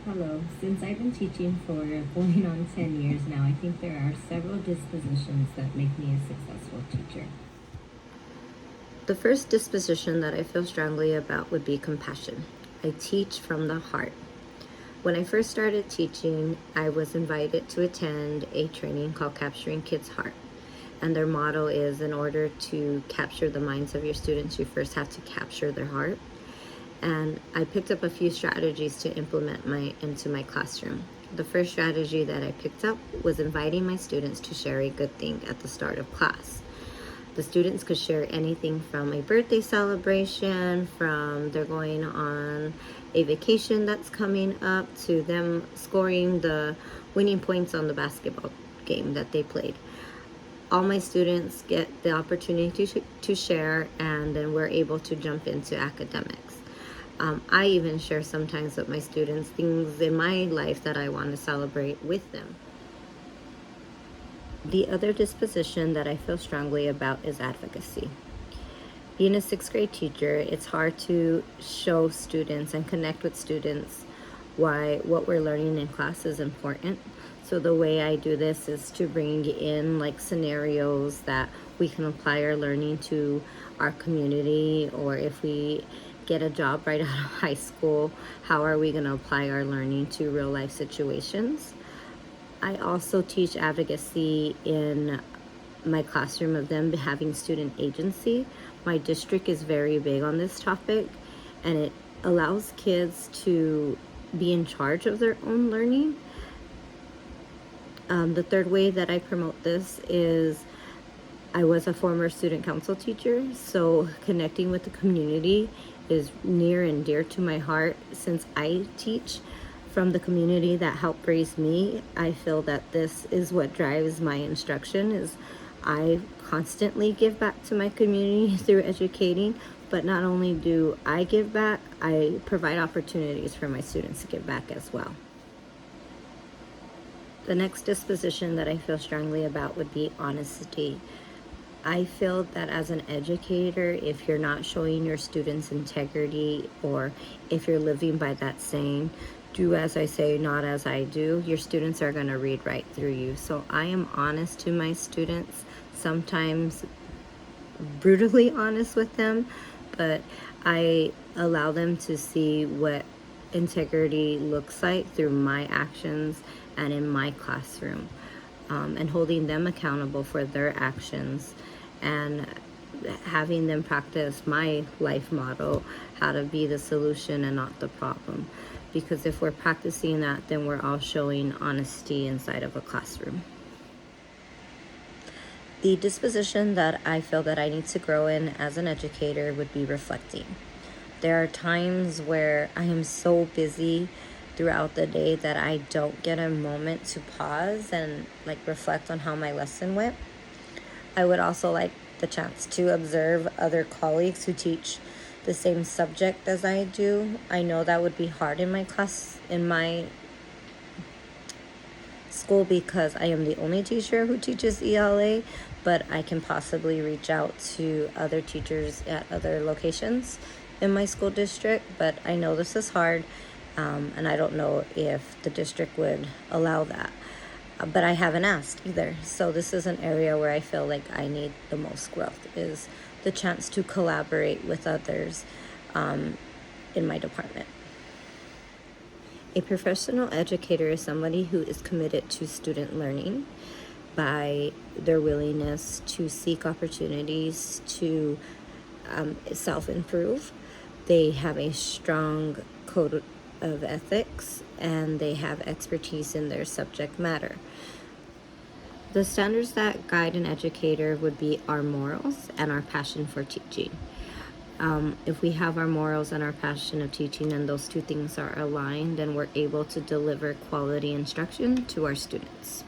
Hello. Since I've been teaching for going on 10 years now, I think there are several dispositions that make me a successful teacher. The first disposition that I feel strongly about would be compassion. I teach from the heart. When I first started teaching, I was invited to attend a training called Capturing Kids' Heart. And their motto is, in order to capture the minds of your students, you first have to capture their heart. And I picked up a few strategies to implement into my classroom. The first strategy that I picked up was inviting my students to share a good thing at the start of class. The students could share anything from a birthday celebration, from they're going on a vacation that's coming up, to them scoring the winning points on the basketball game that they played. All my students get the opportunity to share, and then we're able to jump into academics. I even share sometimes with my students things in my life that I want to celebrate with them. The other disposition that I feel strongly about is advocacy. Being a sixth grade teacher, it's hard to show students and connect with students why what we're learning in class is important. So the way I do this is to bring in like scenarios that we can apply our learning to our community, or if we get a job right out of high school, how are we going to apply our learning to real life situations? I also teach advocacy in my classroom of them having student agency. My district is very big on this topic, and it allows kids to be in charge of their own learning. The third way that I promote this is I was a former student council teacher, so connecting with the community is near and dear to my heart. Since I teach from the community that helped raise me, I feel that this is what drives my instruction. Is I constantly give back to my community through educating, but not only do I give back, I provide opportunities for my students to give back as well. The next disposition that I feel strongly about would be honesty. I feel that as an educator, if you're not showing your students integrity, or if you're living by that saying, do as I say, not as I do, your students are going to read right through you. So I am honest to my students, sometimes brutally honest with them, but I allow them to see what integrity looks like through my actions and in my classroom, and holding them accountable for their actions, and having them practice my life motto, how to be the solution and not the problem. Because if we're practicing that, then we're all showing honesty inside of a classroom. The disposition that I feel that I need to grow in as an educator would be reflecting. There are times where I am so busy throughout the day that I don't get a moment to pause and reflect on how my lesson went. I would also like the chance to observe other colleagues who teach the same subject as I do. I know that would be hard in my class, in my school, because I am the only teacher who teaches ELA, but I can possibly reach out to other teachers at other locations in my school district. But I know this is hard, and I don't know if the district would allow that. But I haven't asked either. So this is an area where I feel like I need the most growth, is the chance to collaborate with others in my department. A professional educator is somebody who is committed to student learning by their willingness to seek opportunities to self-improve. They have a strong code of ethics, and they have expertise in their subject matter. The standards that guide an educator would be our morals and our passion for teaching. If we have our morals and our passion of teaching, and those two things are aligned, then we're able to deliver quality instruction to our students.